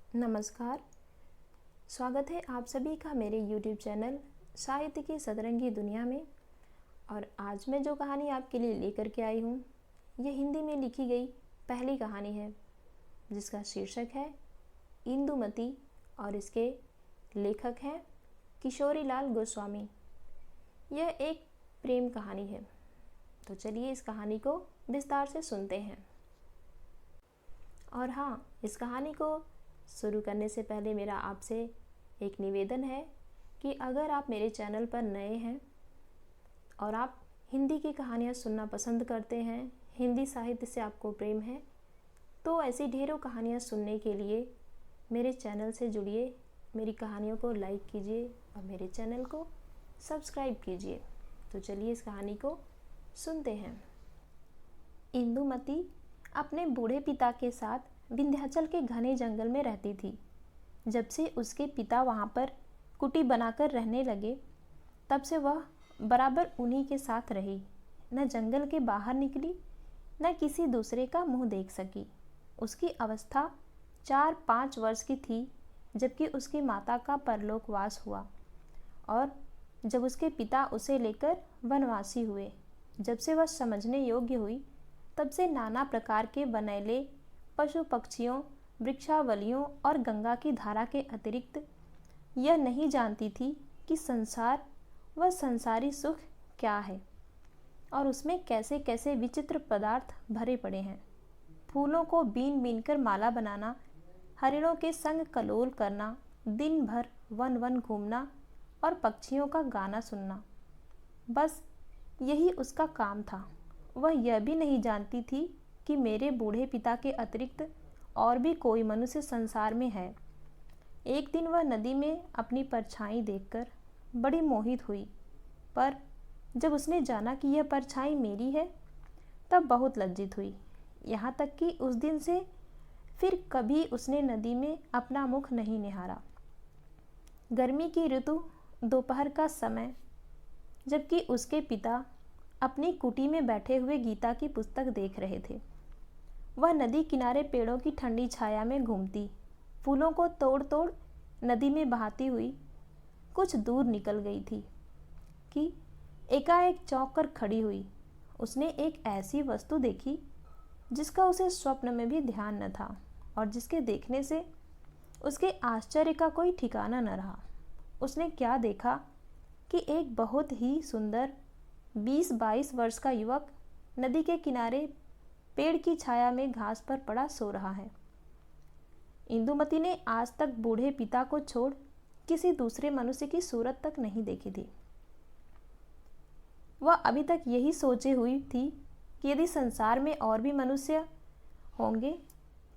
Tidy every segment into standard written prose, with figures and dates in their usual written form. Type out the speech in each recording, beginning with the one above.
नमस्कार। स्वागत है आप सभी का मेरे YouTube चैनल साहित्य की सतरंगी दुनिया में। और आज मैं जो कहानी आपके लिए लेकर के आई हूँ, यह हिंदी में लिखी गई पहली कहानी है, जिसका शीर्षक है इंदुमती और इसके लेखक हैं किशोरी लाल गोस्वामी। यह एक प्रेम कहानी है, तो चलिए इस कहानी को विस्तार से सुनते हैं। और हाँ, इस कहानी को शुरू करने से पहले मेरा आपसे एक निवेदन है कि अगर आप मेरे चैनल पर नए हैं और आप हिंदी की कहानियाँ सुनना पसंद करते हैं, हिंदी साहित्य से आपको प्रेम है, तो ऐसी ढेरों कहानियाँ सुनने के लिए मेरे चैनल से जुड़िए, मेरी कहानियों को लाइक कीजिए और मेरे चैनल को सब्सक्राइब कीजिए। तो चलिए इस कहानी को सुनते हैं। इंदुमती अपने बूढ़े पिता के साथ विंध्याचल के घने जंगल में रहती थी। जब से उसके पिता वहाँ पर कुटी बनाकर रहने लगे, तब से वह बराबर उन्हीं के साथ रही। न जंगल के बाहर निकली, न किसी दूसरे का मुंह देख सकी। उसकी अवस्था 4-5 वर्ष की थी जबकि उसकी माता का परलोकवास हुआ, और जब उसके पिता उसे लेकर वनवासी हुए। जब से वह समझने योग्य हुई, तब से नाना प्रकार के बनैले पशु पक्षियों, वृक्षावलियों और गंगा की धारा के अतिरिक्त यह नहीं जानती थी कि संसार व संसारी सुख क्या है और उसमें कैसे कैसे विचित्र पदार्थ भरे पड़े हैं। फूलों को बीन बीन कर माला बनाना, हरिणों के संग कलोल करना, दिन भर वन वन घूमना और पक्षियों का गाना सुनना, बस यही उसका काम था। वह यह भी नहीं जानती थी कि मेरे बूढ़े पिता के अतिरिक्त और भी कोई मनुष्य संसार में है। एक दिन वह नदी में अपनी परछाई देखकर बड़ी मोहित हुई, पर जब उसने जाना कि यह परछाई मेरी है, तब बहुत लज्जित हुई। यहाँ तक कि उस दिन से फिर कभी उसने नदी में अपना मुख नहीं निहारा। गर्मी की ऋतु, दोपहर का समय, जबकि उसके पिता अपनी कुटी में बैठे हुए गीता की पुस्तक देख रहे थे, वह नदी किनारे पेड़ों की ठंडी छाया में घूमती, फूलों को तोड़ तोड़ नदी में बहाती हुई कुछ दूर निकल गई थी कि एकाएक चौंक कर खड़ी हुई। उसने एक ऐसी वस्तु देखी जिसका उसे स्वप्न में भी ध्यान न था, और जिसके देखने से उसके आश्चर्य का कोई ठिकाना न रहा। उसने क्या देखा कि एक बहुत ही सुंदर 20-22 वर्ष का युवक नदी के किनारे पेड़ की छाया में घास पर पड़ा सो रहा है। इंदुमती ने आज तक बूढ़े पिता को छोड़ किसी दूसरे मनुष्य की सूरत तक नहीं देखी थी। वह अभी तक यही सोचे हुई थी कि यदि संसार में और भी मनुष्य होंगे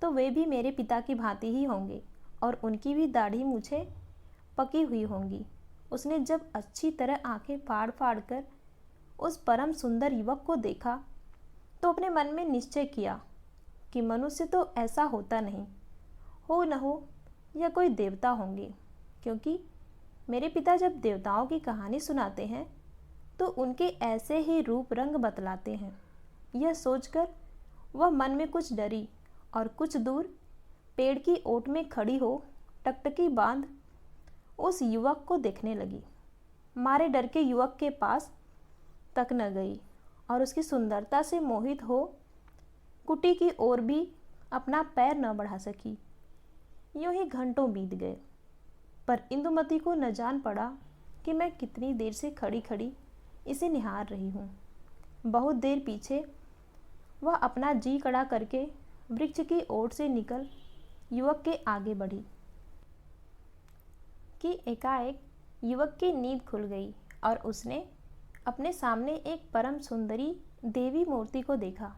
तो वे भी मेरे पिता की भांति ही होंगे और उनकी भी दाढ़ी मूछें पकी हुई होंगी। उसने जब अच्छी तरह आंखें फाड़ फाड़ कर उस परम सुंदर युवक को देखा, तो अपने मन में निश्चय किया कि मनुष्य तो ऐसा होता नहीं, हो न हो या कोई देवता होंगे, क्योंकि मेरे पिता जब देवताओं की कहानी सुनाते हैं तो उनके ऐसे ही रूप रंग बतलाते हैं। यह सोचकर वह मन में कुछ डरी और कुछ दूर पेड़ की ओट में खड़ी हो टकटकी बांध उस युवक को देखने लगी। मारे डर के युवक के पास तक न गई और उसकी सुंदरता से मोहित हो कुटी की ओर भी अपना पैर न बढ़ा सकी। यूं ही घंटों बीत गए, पर इंदुमती को न जान पड़ा कि मैं कितनी देर से खड़ी खड़ी इसे निहार रही हूँ। बहुत देर पीछे वह अपना जी कड़ा करके वृक्ष की ओर से निकल युवक के आगे बढ़ी कि एकाएक युवक की नींद खुल गई और उसने अपने सामने एक परम सुंदरी देवी मूर्ति को देखा,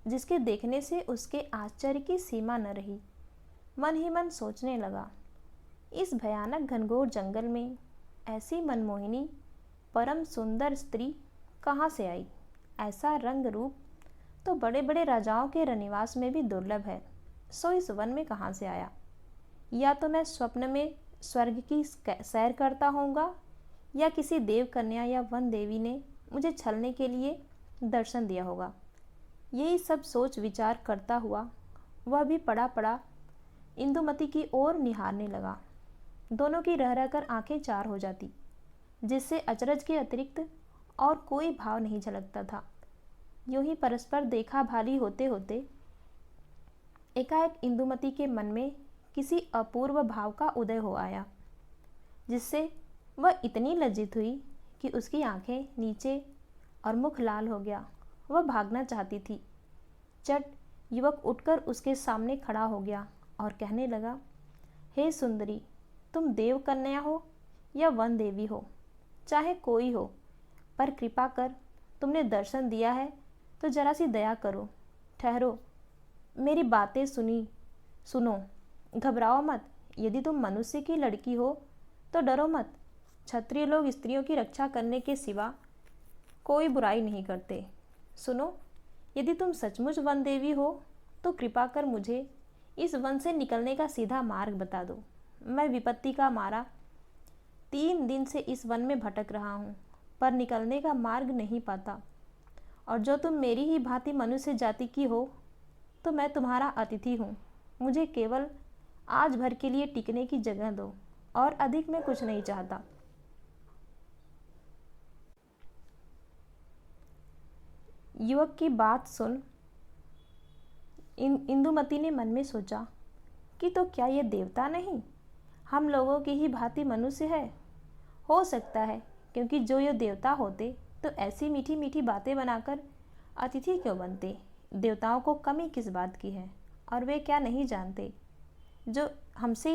जिसके देखने से उसके आश्चर्य की सीमा न रही। मन ही मन सोचने लगा, इस भयानक घनघोर जंगल में ऐसी मनमोहिनी परम सुंदर स्त्री कहाँ से आई? ऐसा रंग रूप तो बड़े बड़े राजाओं के रनिवास में भी दुर्लभ है, सो इस वन में कहाँ से आया? या तो मैं स्वप्न में स्वर्ग की सैर करता होऊंगा, या किसी देव कन्या या वन देवी ने मुझे छलने के लिए दर्शन दिया होगा। यही सब सोच विचार करता हुआ वह भी पड़ा पड़ा इंदुमती की ओर निहारने लगा। दोनों की रह रहकर आंखें चार हो जाती, जिससे अचरज के अतिरिक्त और कोई भाव नहीं झलकता था। यूं ही परस्पर देखा भाली होते होते एकाएक इंदुमती के मन में किसी अपूर्व भाव का उदय हो आया, जिससे वह इतनी लज्जित हुई कि उसकी आंखें नीचे और मुख लाल हो गया। वह भागना चाहती थी। चट युवक उठकर उसके सामने खड़ा हो गया और कहने लगा, हे सुंदरी, तुम देव कन्या हो या वन देवी हो, चाहे कोई हो, पर कृपा कर, तुमने दर्शन दिया है तो जरा सी दया करो। ठहरो, मेरी बातें सुनो, घबराओ मत। यदि तुम मनुष्य की लड़की हो तो डरो मत। क्षत्रिय लोग स्त्रियों की रक्षा करने के सिवा कोई बुराई नहीं करते। सुनो, यदि तुम सचमुच वन देवी हो तो कृपा कर मुझे इस वन से निकलने का सीधा मार्ग बता दो। मैं विपत्ति का मारा 3 दिन से इस वन में भटक रहा हूँ, पर निकलने का मार्ग नहीं पाता। और जो तुम मेरी ही भांति मनुष्य जाति की हो तो मैं तुम्हारा अतिथि हूँ। मुझे केवल आज भर के लिए टिकने की जगह दो, और अधिक मैं कुछ नहीं चाहता। युवक की बात सुन इंदुमती ने मन में सोचा कि तो क्या ये देवता नहीं, हम लोगों की ही भांति मनुष्य है। हो सकता है, क्योंकि जो ये देवता होते तो ऐसी मीठी मीठी बातें बनाकर अतिथि क्यों बनते। देवताओं को कमी किस बात की है, और वे क्या नहीं जानते जो हमसे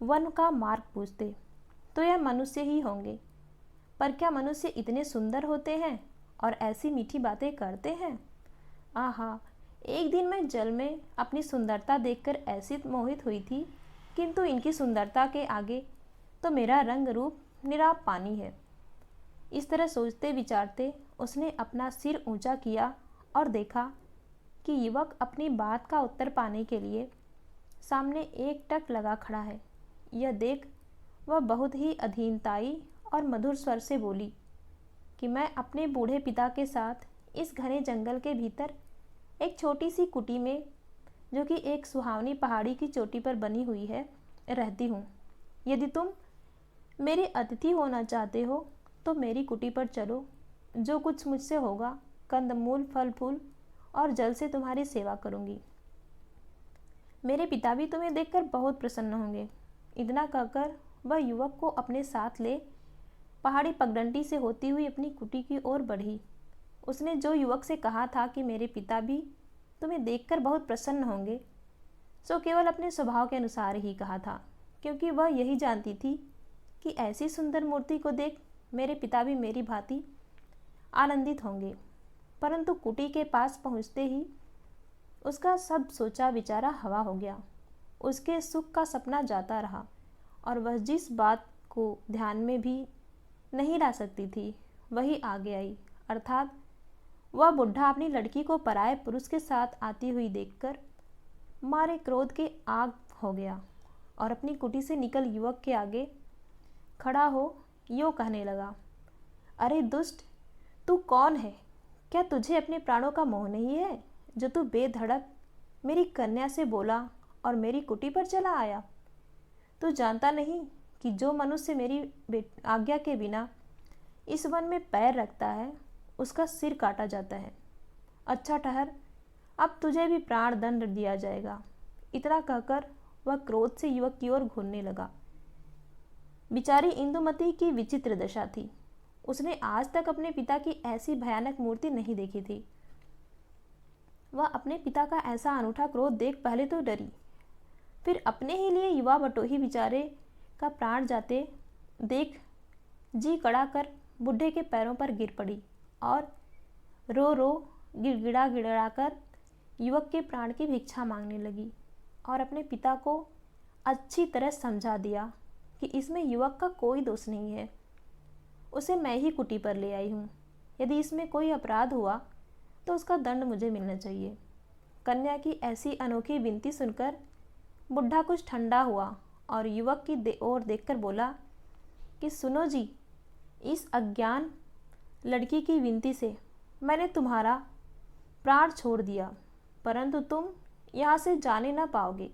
वन का मार्ग पूछते। तो यह मनुष्य ही होंगे। पर क्या मनुष्य इतने सुंदर होते हैं और ऐसी मीठी बातें करते हैं? आहा, एक दिन मैं जल में अपनी सुंदरता देखकर ऐसी मोहित हुई थी, किंतु इनकी सुंदरता के आगे तो मेरा रंग रूप निराप पानी है। इस तरह सोचते विचारते उसने अपना सिर ऊंचा किया और देखा कि युवक अपनी बात का उत्तर पाने के लिए सामने एकटक लगा खड़ा है। यह देख वह बहुत ही अधीनताई और मधुर स्वर से बोली कि मैं अपने बूढ़े पिता के साथ इस घने जंगल के भीतर एक छोटी सी कुटी में, जो कि एक सुहावनी पहाड़ी की चोटी पर बनी हुई है, रहती हूँ। यदि तुम मेरे अतिथि होना चाहते हो तो मेरी कुटी पर चलो। जो कुछ मुझसे होगा, कंदमूल, फल फूल और जल से तुम्हारी सेवा करूँगी। मेरे पिता भी तुम्हें देखकर बहुत प्रसन्न होंगे। इतना कहकर वह युवक को अपने साथ ले पहाड़ी पगडंडी से होती हुई अपनी कुटी की ओर बढ़ी। उसने जो युवक से कहा था कि मेरे पिता भी तुम्हें देखकर बहुत प्रसन्न होंगे, सो केवल अपने स्वभाव के अनुसार ही कहा था, क्योंकि वह यही जानती थी कि ऐसी सुंदर मूर्ति को देख मेरे पिता भी मेरी भांति आनंदित होंगे। परंतु कुटी के पास पहुंचते ही उसका सब सोचा विचारा हवा हो गया। उसके सुख का सपना जाता रहा, और वह जिस बात को ध्यान में भी नहीं ला सकती थी वही आगे आई। अर्थात वह बुढ़ा अपनी लड़की को पराये पुरुष के साथ आती हुई देखकर मारे क्रोध के आग हो गया, और अपनी कुटी से निकल युवक के आगे खड़ा हो यूँ कहने लगा, अरे दुष्ट, तू कौन है? क्या तुझे अपने प्राणों का मोह नहीं है, जो तू बेधड़क मेरी कन्या से बोला और मेरी कुटी पर चला आया? तू जानता नहीं कि जो मनुष्य मेरी आज्ञा के बिना इस वन में पैर रखता है, उसका सिर काटा जाता है। अच्छा ठहर, अब तुझे भी प्राण दंड दिया जाएगा। इतना कहकर वह क्रोध से युवक की ओर घूरने लगा। बेचारी इंदुमती की विचित्र दशा थी। उसने आज तक अपने पिता की ऐसी भयानक मूर्ति नहीं देखी थी। वह अपने पिता का ऐसा अनूठा क्रोध देख पहले तो डरी, फिर अपने ही लिए युवा बटोही बेचारे का प्राण जाते देख जी कड़ा कर बुढ़े के पैरों पर गिर पड़ी और रो रो गिड़गिड़ा गिड़गिड़ा कर युवक के प्राण की भिक्षा मांगने लगी, और अपने पिता को अच्छी तरह समझा दिया कि इसमें युवक का कोई दोष नहीं है। उसे मैं ही कुटी पर ले आई हूँ। यदि इसमें कोई अपराध हुआ तो उसका दंड मुझे मिलना चाहिए। कन्या की ऐसी अनोखी विनती सुनकर बुढ़ा कुछ ठंडा हुआ और युवक की ओर देखकर बोला कि सुनो जी, इस अज्ञान लड़की की विनती से मैंने तुम्हारा प्राण छोड़ दिया, परंतु तुम यहाँ से जाने ना पाओगे।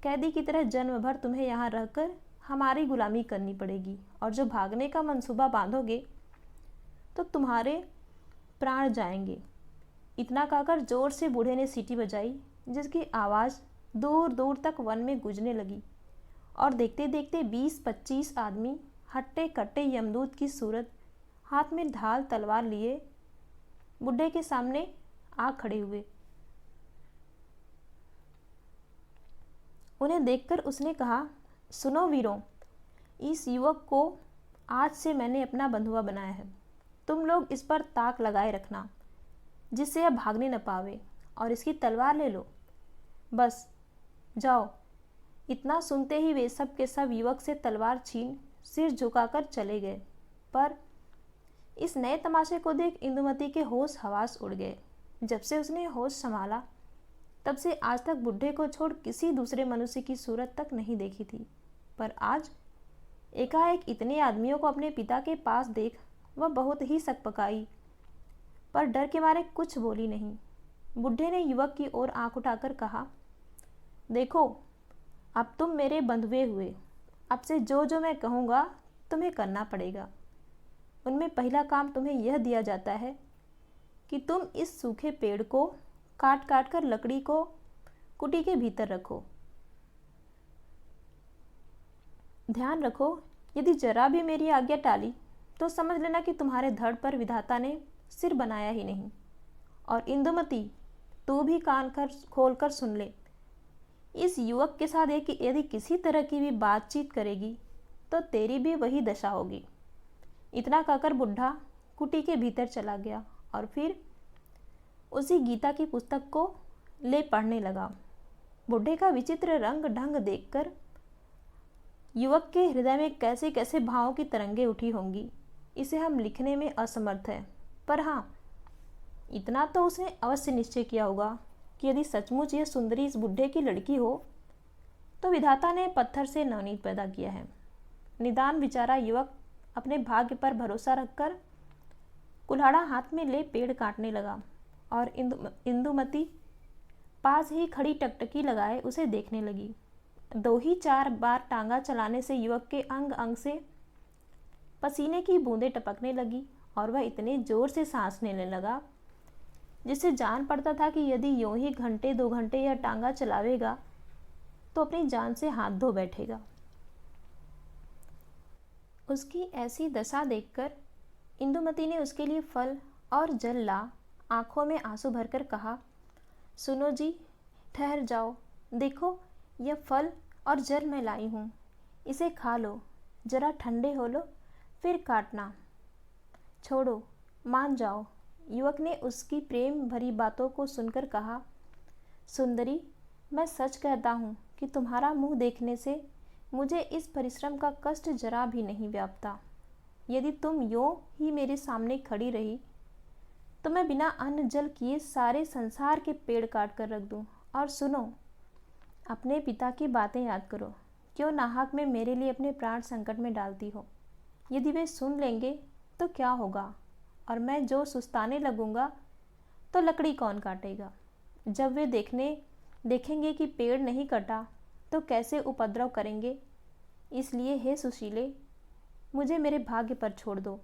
कैदी की तरह जन्म भर तुम्हें यहाँ रहकर हमारी गुलामी करनी पड़ेगी, और जो भागने का मंसूबा बांधोगे तो तुम्हारे प्राण जाएंगे। इतना कहकर जोर से बूढ़े ने सीटी बजाई, जिसकी आवाज़ दूर दूर तक वन में गूंजने लगी, और देखते देखते 20-25 आदमी हट्टे कट्टे यमदूत की सूरत हाथ में ढाल तलवार लिए बुढ़े के सामने आ खड़े हुए। उन्हें देखकर उसने कहा, सुनो वीरों, इस युवक को आज से मैंने अपना बंधुआ बनाया है। तुम लोग इस पर ताक लगाए रखना, जिससे यह भागने न पावे, और इसकी तलवार ले लो। बस जाओ। इतना सुनते ही वे सब के सब युवक से तलवार छीन सिर झुकाकर चले गए। पर इस नए तमाशे को देख इंदुमती के होश हवास उड़ गए। जब से उसने होश संभाला तब से आज तक बुढ़े को छोड़ किसी दूसरे मनुष्य की सूरत तक नहीं देखी थी। पर आज एकाएक इतने आदमियों को अपने पिता के पास देख वह बहुत ही सकपकाई, पर डर के मारे कुछ बोली नहीं। बुढ़े ने युवक की ओर आंख उठाकर कहा, देखो, अब तुम मेरे बंधुए हुए। अब से जो मैं कहूँगा तुम्हें करना पड़ेगा। उनमें पहला काम तुम्हें यह दिया जाता है कि तुम इस सूखे पेड़ को काट काट कर लकड़ी को कुटी के भीतर रखो। ध्यान रखो, यदि जरा भी मेरी आज्ञा टाली तो समझ लेना कि तुम्हारे धड़ पर विधाता ने सिर बनाया ही नहीं। और इंदुमती, तू भी कान खोल कर सुन ले। इस युवक के साथ एक यदि किसी तरह की भी बातचीत करेगी तो तेरी भी वही दशा होगी। इतना कहकर बुढ़ा कुटी के भीतर चला गया और फिर उसी गीता की पुस्तक को ले पढ़ने लगा। बुढ़े का विचित्र रंग ढंग देखकर युवक के हृदय में कैसे कैसे भावों की तरंगें उठी होंगी, इसे हम लिखने में असमर्थ हैं। पर हाँ, इतना तो उसने अवश्य निश्चय किया होगा कि यदि सचमुच यह सुंदरी इस बुढ़े की लड़की हो तो विधाता ने पत्थर से नवनीत पैदा किया है। निदान बेचारा युवक अपने भाग्य पर भरोसा रखकर कुल्हाड़ा हाथ में ले पेड़ काटने लगा, और इंदुमती पास ही खड़ी टकटकी लगाए उसे देखने लगी। 2-4 बार टांगा चलाने से युवक के अंग अंग से पसीने की बूंदें टपकने लगी, और वह इतने जोर से सांस लेने लगा जिससे जान पड़ता था कि यदि यूं ही घंटे 2 घंटे यह टांगा चलावेगा तो अपनी जान से हाथ धो बैठेगा। उसकी ऐसी दशा देखकर इंदुमती ने उसके लिए फल और जल ला आंखों में आंसू भरकर कहा, सुनो जी, ठहर जाओ। देखो, यह फल और जल मैं लाई हूँ, इसे खा लो, जरा ठंडे हो लो, फिर काटना। छोड़ो, मान जाओ। युवक ने उसकी प्रेम भरी बातों को सुनकर कहा, सुंदरी, मैं सच कहता हूँ कि तुम्हारा मुंह देखने से मुझे इस परिश्रम का कष्ट जरा भी नहीं व्यापता। यदि तुम यूं ही मेरे सामने खड़ी रही तो मैं बिना अन्न जल किए सारे संसार के पेड़ काट कर रख दूं। और सुनो, अपने पिता की बातें याद करो। क्यों नाहक में मेरे लिए अपने प्राण संकट में डालती हो? यदि वे सुन लेंगे तो क्या होगा? और मैं जो सुस्ताने लगूंगा तो लकड़ी कौन काटेगा? जब वे देखेंगे कि पेड़ नहीं कटा तो कैसे उपद्रव करेंगे। इसलिए हे सुशीले, मुझे मेरे भाग्य पर छोड़ दो।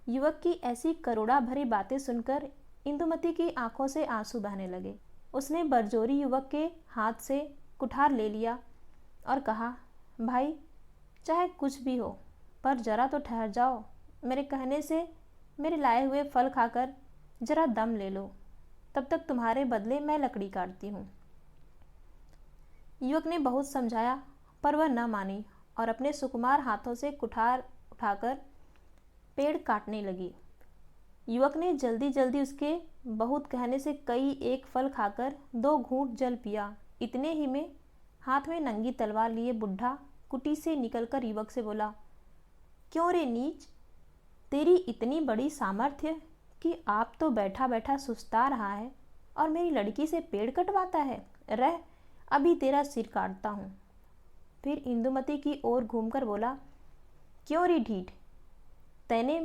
युवक की ऐसी करुणा भरी बातें सुनकर इंदुमती की आंखों से आंसू बहने लगे। उसने बरजोरी युवक के हाथ से कुठार ले लिया और कहा, भाई, चाहे कुछ भी हो, पर जरा तो ठहर जाओ। मेरे कहने से मेरे लाए हुए फल खाकर जरा दम ले लो, तब तक तुम्हारे बदले मैं लकड़ी काटती हूँ। युवक ने बहुत समझाया, पर वह न मानी और अपने सुकुमार हाथों से कुठार उठाकर पेड़ काटने लगी। युवक ने जल्दी जल्दी उसके बहुत कहने से कई एक फल खाकर 2 घूंट जल पिया। इतने ही में हाथ में नंगी तलवार लिए बुढ़ा कुटी से निकलकर युवक से बोला, क्यों रे नीच, तेरी इतनी बड़ी सामर्थ्य कि आप तो बैठा बैठा सुस्ता रहा है और मेरी लड़की से पेड़ कटवाता है। रह, अभी तेरा सिर काटता हूँ। फिर इंदुमती की ओर घूमकर बोला, क्यों रे ढीठ, तैने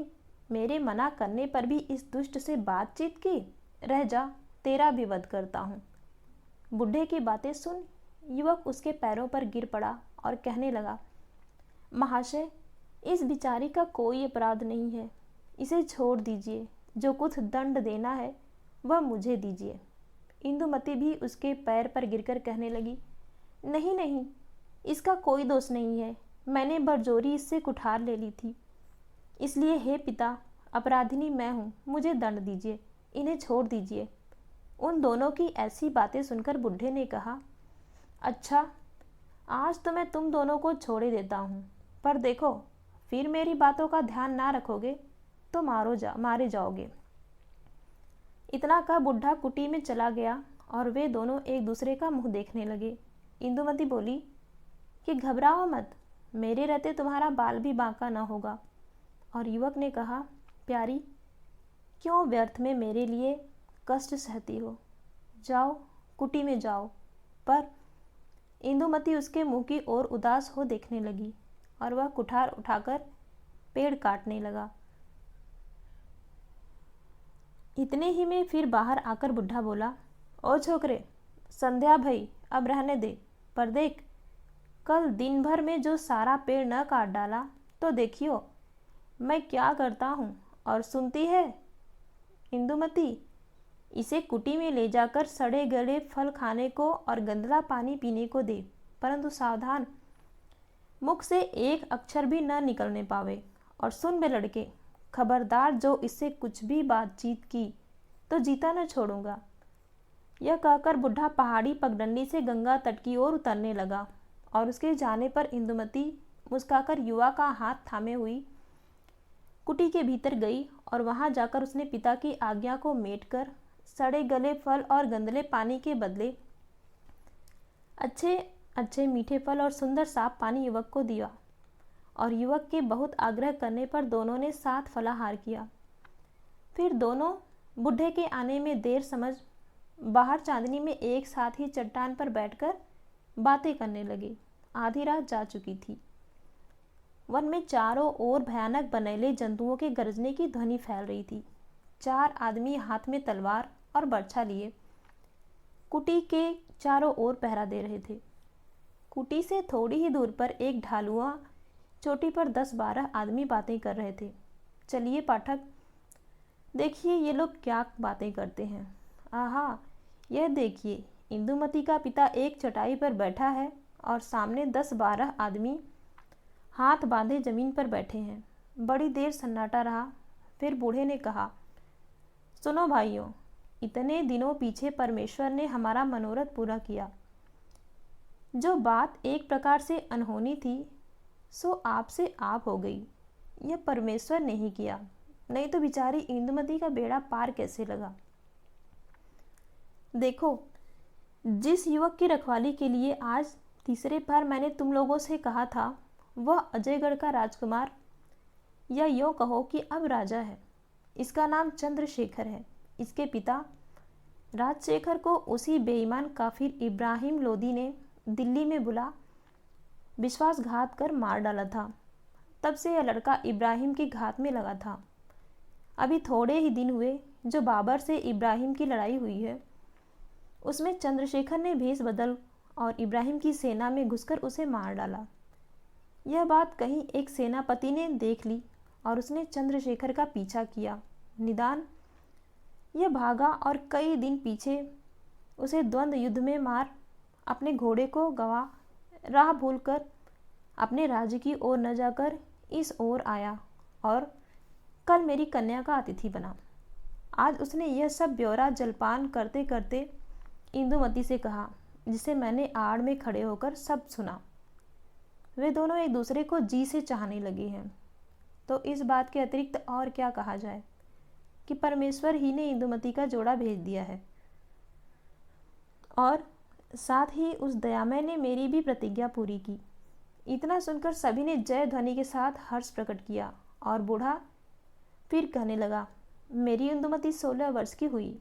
मेरे मना करने पर भी इस दुष्ट से बातचीत की? रह जा, तेरा भी वध करता हूँ। बुढ़े की बातें सुन युवक उसके पैरों पर गिर पड़ा और कहने लगा, महाशय, इस बिचारी का कोई अपराध नहीं है, इसे छोड़ दीजिए, जो कुछ दंड देना है वह मुझे दीजिए। इंदुमती भी उसके पैर पर गिरकर कहने लगी, नहीं नहीं, इसका कोई दोष नहीं है, मैंने बरजोरी इससे कुठार ले ली थी, इसलिए हे पिता, अपराधिनी मैं हूँ, मुझे दंड दीजिए, इन्हें छोड़ दीजिए। उन दोनों की ऐसी बातें सुनकर बुढ़े ने कहा, अच्छा, आज तो मैं तुम दोनों को छोड़े देता हूँ, पर देखो, फिर मेरी बातों का ध्यान ना रखोगे तो मारे जाओगे। इतना कह बुढ़ा कुटी में चला गया और वे दोनों एक दूसरे का मुंह देखने लगे। इंदुमती बोली कि घबराओ मत, मेरे रहते तुम्हारा बाल भी बांका न होगा। और युवक ने कहा, प्यारी, क्यों व्यर्थ में मेरे लिए कष्ट सहती हो, जाओ कुटी में जाओ। पर इंदुमती उसके मुंह की ओर उदास हो देखने लगी और वह कुठार उठाकर पेड़ काटने लगा। इतने ही में फिर बाहर आकर बुढ़ा बोला, ओ छोकरे, संध्या भई, अब रहने दे, पर देख, कल दिन भर में जो सारा पेड़ न काट डाला तो देखियो मैं क्या करता हूँ। और सुनती है इंदुमती, इसे कुटी में ले जाकर सड़े गले फल खाने को और गंदला पानी पीने को दे, परंतु सावधान, मुख से एक अक्षर भी न निकलने पावे। और सुन बे लड़के, खबरदार जो इससे कुछ भी बातचीत की तो जीता न छोड़ूंगा। यह कहकर बुढ़ा पहाड़ी पगडंडी से गंगा तट की ओर उतरने लगा और उसके जाने पर इंदुमती मुस्कुराकर युवा का हाथ थामे हुई कुटी के भीतर गई और वहां जाकर उसने पिता की आज्ञा को मेटकर सड़े गले फल और गंदले पानी के बदले अच्छे अच्छे मीठे फल और सुंदर साफ पानी युवक को दिया। और युवक के बहुत आग्रह करने पर दोनों ने साथ फलाहार किया। फिर दोनों बुढ़े के आने में देर समझ बाहर चांदनी में एक साथ ही चट्टान पर बैठकर बातें करने लगे। आधी रात जा चुकी थी। वन में चारों ओर भयानक बनेले जंतुओं के गरजने की ध्वनि फैल रही थी। 4 आदमी हाथ में तलवार और बर्छा लिए कुटी के चारों ओर पहरा दे रहे थे। कुटी से थोड़ी ही दूर पर एक ढालुआ चोटी पर 10-12 आदमी बातें कर रहे थे। चलिए पाठक, देखिए ये लोग क्या बातें करते हैं। आहा, यह देखिए, इंदुमती का पिता एक चटाई पर बैठा है और सामने 10-12 आदमी हाथ बांधे जमीन पर बैठे हैं। बड़ी देर सन्नाटा रहा। फिर बूढ़े ने कहा, सुनो भाइयों, इतने दिनों पीछे परमेश्वर ने हमारा मनोरथ पूरा किया। जो बात एक प्रकार से अनहोनी थी सो आपसे आप हो गई। यह परमेश्वर ने ही किया, नहीं तो बेचारी इंदुमती का बेड़ा पार कैसे लगा। देखो, जिस युवक की रखवाली के लिए आज तीसरे बार मैंने तुम लोगों से कहा था, वह अजयगढ़ का राजकुमार, या यूँ कहो कि अब राजा है। इसका नाम चंद्रशेखर है। इसके पिता राजशेखर को उसी बेईमान काफिर इब्राहिम लोदी ने दिल्ली में बुला विश्वासघात कर मार डाला था। तब से यह लड़का इब्राहिम के घात में लगा था। अभी थोड़े ही दिन हुए जो बाबर से इब्राहिम की लड़ाई हुई है, उसमें चंद्रशेखर ने भेष बदल और इब्राहिम की सेना में घुसकर उसे मार डाला। यह बात कहीं एक सेनापति ने देख ली और उसने चंद्रशेखर का पीछा किया। निदान यह भागा और कई दिन पीछे उसे द्वंद्व युद्ध में मार अपने घोड़े को गवा राह भूलकर अपने राज्य की ओर न जाकर इस ओर आया और कल मेरी कन्या का अतिथि बना। आज उसने यह सब ब्यौरा जलपान करते करते इंदुमती से कहा, जिसे मैंने आड़ में खड़े होकर सब सुना। वे दोनों एक दूसरे को जी से चाहने लगे हैं। तो इस बात के अतिरिक्त और क्या कहा जाए कि परमेश्वर ही ने इंदुमती का जोड़ा भेज दिया है और साथ ही उस दयामय ने मेरी भी प्रतिज्ञा पूरी की। इतना सुनकर सभी ने जय ध्वनि के साथ हर्ष प्रकट किया और बूढ़ा फिर कहने लगा, मेरी इंदुमती 16 वर्ष की हुई।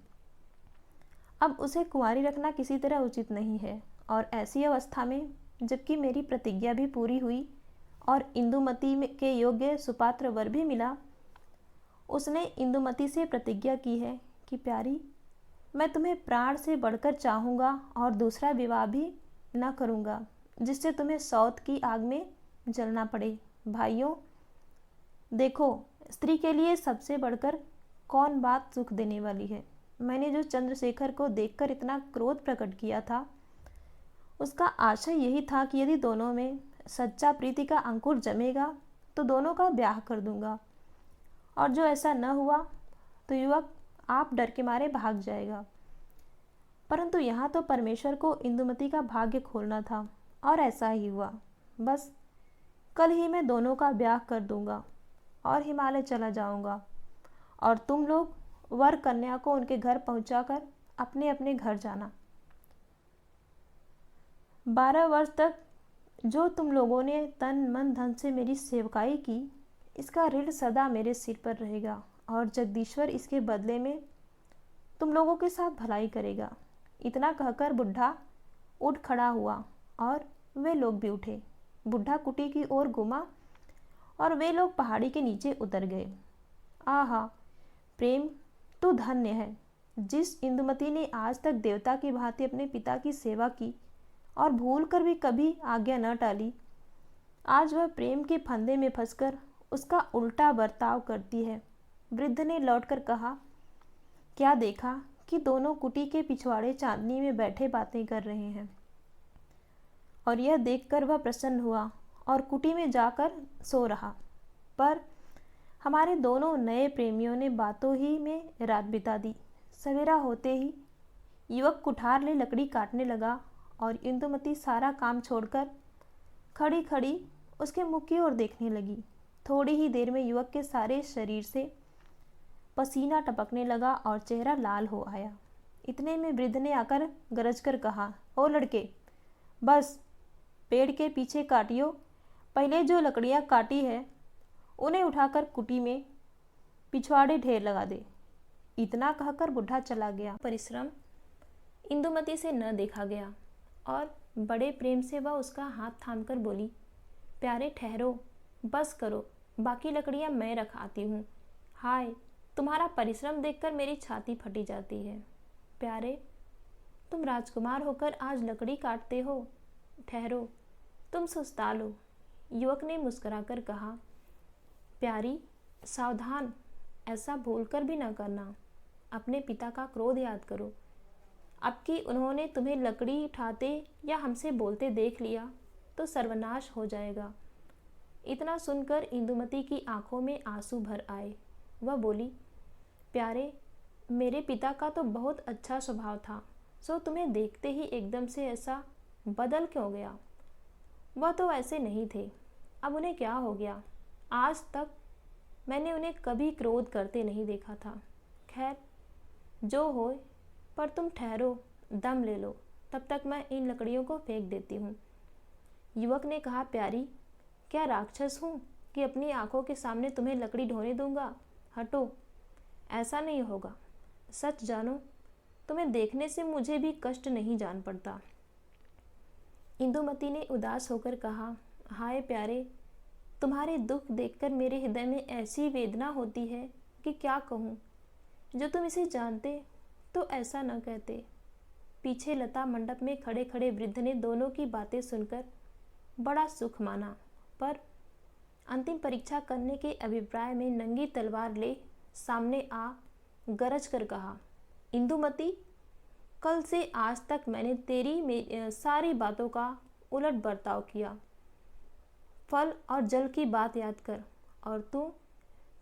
अब उसे कुंवारी रखना किसी तरह उचित नहीं है और ऐसी अवस्था में जबकि मेरी प्रतिज्ञा भी पूरी हुई और इंदुमती के योग्य सुपात्र वर भी मिला, उसने इंदुमती से प्रतिज्ञा की है कि प्यारी, मैं तुम्हें प्राण से बढ़कर चाहूँगा और दूसरा विवाह भी न करूँगा जिससे तुम्हें सौत की आग में जलना पड़े। भाइयों, देखो, स्त्री के लिए सबसे बढ़कर कौन बात सुख देने वाली है। मैंने जो चंद्रशेखर को देखकर इतना क्रोध प्रकट किया था, उसका आशय यही था कि यदि दोनों में सच्चा प्रीति का अंकुर जमेगा तो दोनों का ब्याह कर दूंगा, और जो ऐसा न हुआ तो युवक आप डर के मारे भाग जाएगा। परंतु यहाँ तो परमेश्वर को इंदुमती का भाग्य खोलना था, और ऐसा ही हुआ। बस कल ही मैं दोनों का ब्याह कर दूंगा और हिमालय चला जाऊंगा, और तुम लोग वर कन्या को उनके घर पहुंचाकर अपने अपने घर जाना। 12 वर्ष तक जो तुम लोगों ने तन मन धन से मेरी सेवकाई की, इसका ऋण सदा मेरे सिर पर रहेगा, और जगदीश्वर इसके बदले में तुम लोगों के साथ भलाई करेगा। इतना कहकर बुढ़ा उठ खड़ा हुआ और वे लोग भी उठे। बुढ़ा कुटी की ओर घूमा और वे लोग पहाड़ी के नीचे उतर गए। आहा प्रेम, तू धन्य है। जिस इंदुमती ने आज तक देवता की भांति अपने पिता की सेवा की और भूल कर भी कभी आज्ञा न टाली, आज वह प्रेम के फंदे में फंसकर उसका उल्टा बर्ताव करती है। वृद्ध ने लौटकर कहा, क्या देखा कि दोनों कुटी के पिछवाड़े चांदनी में बैठे बातें कर रहे हैं। और यह देखकर वह प्रसन्न हुआ और कुटी में जाकर सो रहा। पर हमारे दोनों नए प्रेमियों ने बातों ही में रात बिता दी। सवेरा होते ही युवक कुठार ले लकड़ी काटने लगा, और इंदुमती सारा काम छोड़कर खड़ी खड़ी उसके मुख की ओर देखने लगी। थोड़ी ही देर में युवक के सारे शरीर से पसीना टपकने लगा और चेहरा लाल हो आया। इतने में वृद्ध ने आकर गरज कर कहा, ओ लड़के, बस पेड़ के पीछे काटियो। पहले जो लकड़ियाँ काटी है उन्हें उठाकर कुटी में पिछवाड़े ढेर लगा दे। इतना कहकर बुढ़ा चला गया। परिश्रम इंदुमती से न देखा गया, और बड़े प्रेम से वह उसका हाथ थामकर बोली, प्यारे ठहरो, बस करो, बाकी लकड़ियाँ मैं रख आती हूँ। हाय, तुम्हारा परिश्रम देखकर मेरी छाती फटी जाती है। प्यारे, तुम राजकुमार होकर आज लकड़ी काटते हो, ठहरो, तुम सुस्ता लो। युवक ने मुस्कुराकर कहा, प्यारी, सावधान, ऐसा भूलकर भी न करना। अपने पिता का क्रोध याद करो। अब कि उन्होंने तुम्हें लकड़ी उठाते या हमसे बोलते देख लिया तो सर्वनाश हो जाएगा। इतना सुनकर इंदुमती की आंखों में आंसू भर आए। वह बोली, प्यारे, मेरे पिता का तो बहुत अच्छा स्वभाव था, सो तुम्हें देखते ही एकदम से ऐसा बदल क्यों गया? वह तो ऐसे नहीं थे, अब उन्हें क्या हो गया? आज तक मैंने उन्हें कभी क्रोध करते नहीं देखा था। खैर, जो हो, पर तुम ठहरो, दम ले लो, तब तक मैं इन लकड़ियों को फेंक देती हूँ। युवक ने कहा, प्यारी, क्या राक्षस हूँ कि अपनी आंखों के सामने तुम्हें लकड़ी ढोने दूंगा? हटो, ऐसा नहीं होगा। सच जानो, तुम्हें देखने से मुझे भी कष्ट नहीं जान पड़ता। इंदुमती ने उदास होकर कहा, हाय प्यारे, तुम्हारे दुख देखकर मेरे हृदय में ऐसी वेदना होती है कि क्या कहूँ। जो तुम इसे जानते तो ऐसा न कहते। पीछे लता मंडप में खड़े खड़े वृद्ध ने दोनों की बातें सुनकर बड़ा सुख माना, पर अंतिम परीक्षा करने के अभिप्राय में नंगी तलवार ले सामने आ गरज कर कहा, इंदुमती, कल से आज तक मैंने तेरी सारी बातों का उलट बर्ताव किया। फल और जल की बात याद कर, और तू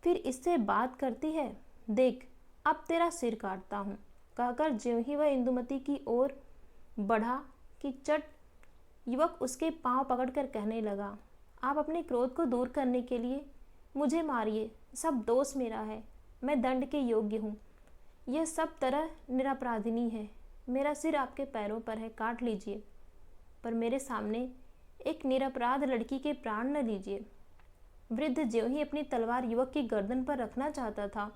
फिर इससे बात करती है। देख, अब तेरा सिर काटता हूँ। कहकर ज्यों ही वह इंदुमती की ओर बढ़ा कि चट युवक उसके पांव पकड़कर कहने लगा, आप अपने क्रोध को दूर करने के लिए मुझे मारिए, सब दोष मेरा है, मैं दंड के योग्य हूँ। यह सब तरह निरपराधिनी है। मेरा सिर आपके पैरों पर है, काट लीजिए, पर मेरे सामने एक निरपराध लड़की के प्राण न लीजिए। वृद्ध ज्यों ही अपनी तलवार युवक की गर्दन पर रखना चाहता था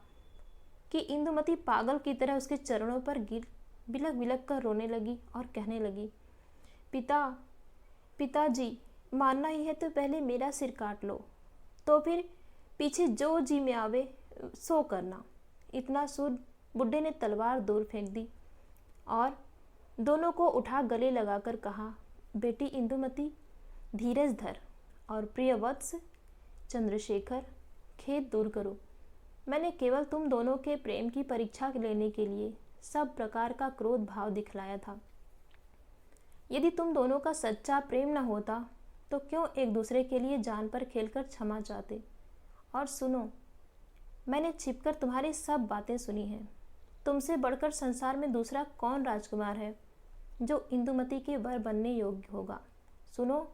कि इंदुमती पागल की तरह उसके चरणों पर गिर बिलक बिलक कर रोने लगी और कहने लगी, पिताजी, मानना ही है तो पहले मेरा सिर काट लो, तो फिर पीछे जो जी में आवे सो करना। इतना सुन बुढ़े ने तलवार दूर फेंक दी और दोनों को उठा गले लगाकर कहा, बेटी इंदुमती, धीरज धर और प्रिय वत्स चंद्रशेखर, खेद दूर करो। मैंने केवल तुम दोनों के प्रेम की परीक्षा लेने के लिए सब प्रकार का क्रोध भाव दिखलाया था। यदि तुम दोनों का सच्चा प्रेम न होता तो क्यों एक दूसरे के लिए जान पर खेलकर क्षमा चाहते। और सुनो, मैंने छिपकर तुम्हारी सब बातें सुनी हैं। तुमसे बढ़कर संसार में दूसरा कौन राजकुमार है जो इंदुमती के वर बनने योग्य होगा। सुनो,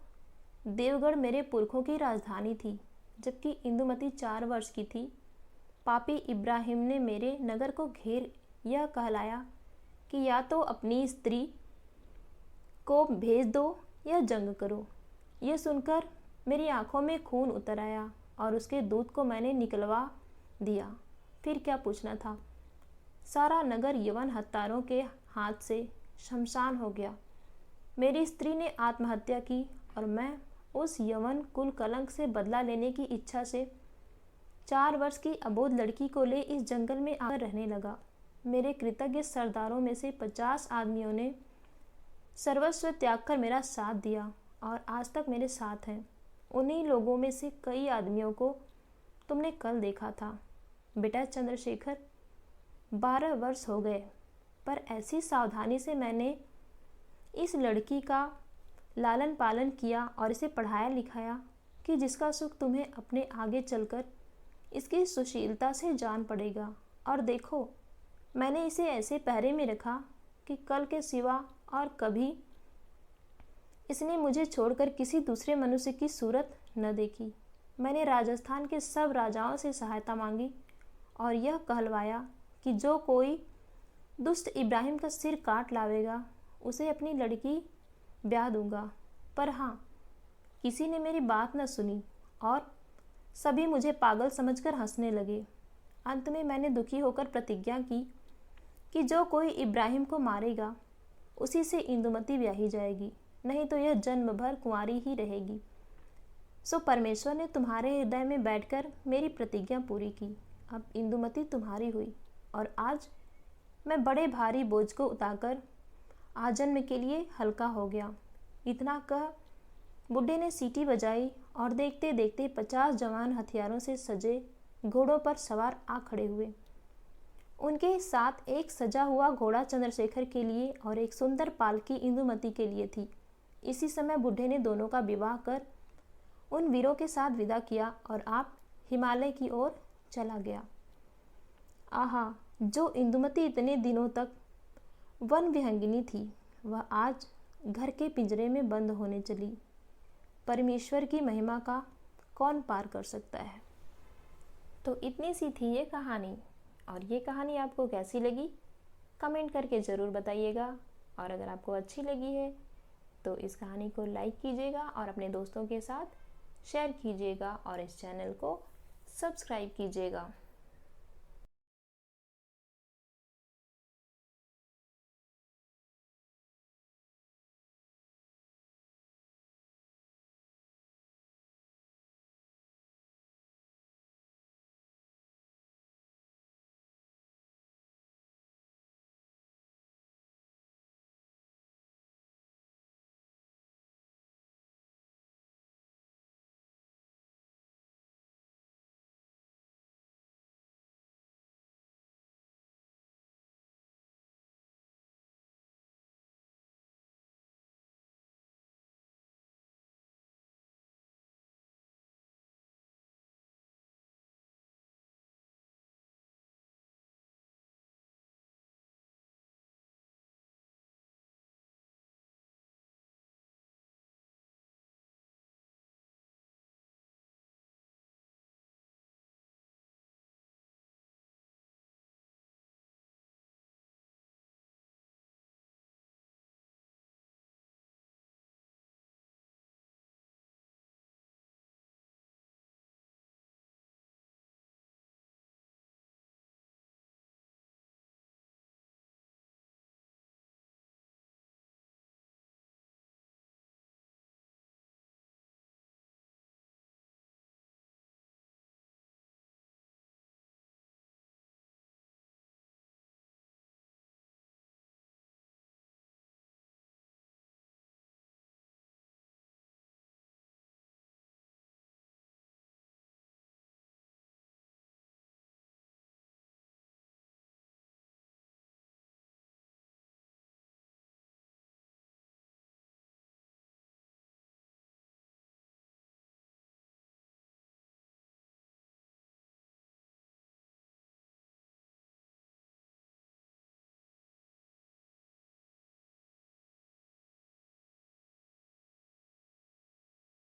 देवगढ़ मेरे पुरखों की राजधानी थी। जबकि इंदुमती 4 वर्ष की थी, पापी इब्राहिम ने मेरे नगर को घेर यह कहलाया कि या तो अपनी स्त्री को भेज दो या जंग करो। यह सुनकर मेरी आंखों में खून उतर आया और उसके दूत को मैंने निकलवा दिया। फिर क्या पूछना था। सारा नगर यवन हत्यारों के हाथ से शमशान हो गया। मेरी स्त्री ने आत्महत्या की और मैं उस यवन कुल कलंक से बदला लेने की इच्छा से 4 वर्ष की अबोध लड़की को ले इस जंगल में आकर रहने लगा। मेरे कृतज्ञ सरदारों में से 50 आदमियों ने सर्वस्व त्याग कर मेरा साथ दिया और आज तक मेरे साथ हैं। उन्हीं लोगों में से कई आदमियों को तुमने कल देखा था। बेटा चंद्रशेखर, 12 वर्ष हो गए, पर ऐसी सावधानी से मैंने इस लड़की का लालन पालन किया और इसे पढ़ाया लिखाया कि जिसका सुख तुम्हें अपने आगे चलकर इसकी सुशीलता से जान पड़ेगा। और देखो, मैंने इसे ऐसे पहरे में रखा कि कल के सिवा और कभी इसने मुझे छोड़कर किसी दूसरे मनुष्य की सूरत न देखी। मैंने राजस्थान के सब राजाओं से सहायता मांगी और यह कहलवाया कि जो कोई दुष्ट इब्राहिम का सिर काट लावेगा उसे अपनी लड़की ब्याह दूंगा। पर हाँ, किसी ने मेरी बात न सुनी और सभी मुझे पागल समझकर हंसने लगे। अंत में मैंने दुखी होकर प्रतिज्ञा की कि जो कोई इब्राहिम को मारेगा उसी से इंदुमती ब्याही जाएगी, नहीं तो यह जन्म भर कुंवारी ही रहेगी। सो परमेश्वर ने तुम्हारे हृदय में बैठकर मेरी प्रतिज्ञा पूरी की। अब इंदुमती तुम्हारी हुई और आज मैं बड़े भारी बोझ को उतारकर आजन्म के लिए हल्का हो गया। इतना कह बुढ़े ने सीटी बजाई और देखते देखते 50 जवान हथियारों से सजे घोड़ों पर सवार आ खड़े हुए। उनके साथ एक सजा हुआ घोड़ा चंद्रशेखर के लिए और एक सुंदर पालकी इंदुमती के लिए थी। इसी समय बुढ़े ने दोनों का विवाह कर उन वीरों के साथ विदा किया और आप हिमालय की ओर चला गया। आहा, जो इंदुमती इतने दिनों तक वन विहंगिनी थी, वह आज घर के पिंजरे में बंद होने चली। परमेश्वर की महिमा का कौन पार कर सकता है। तो इतनी सी थी ये कहानी, और ये कहानी आपको कैसी लगी कमेंट करके ज़रूर बताइएगा। और अगर आपको अच्छी लगी है तो इस कहानी को लाइक कीजिएगा और अपने दोस्तों के साथ शेयर कीजिएगा और इस चैनल को सब्सक्राइब कीजिएगा।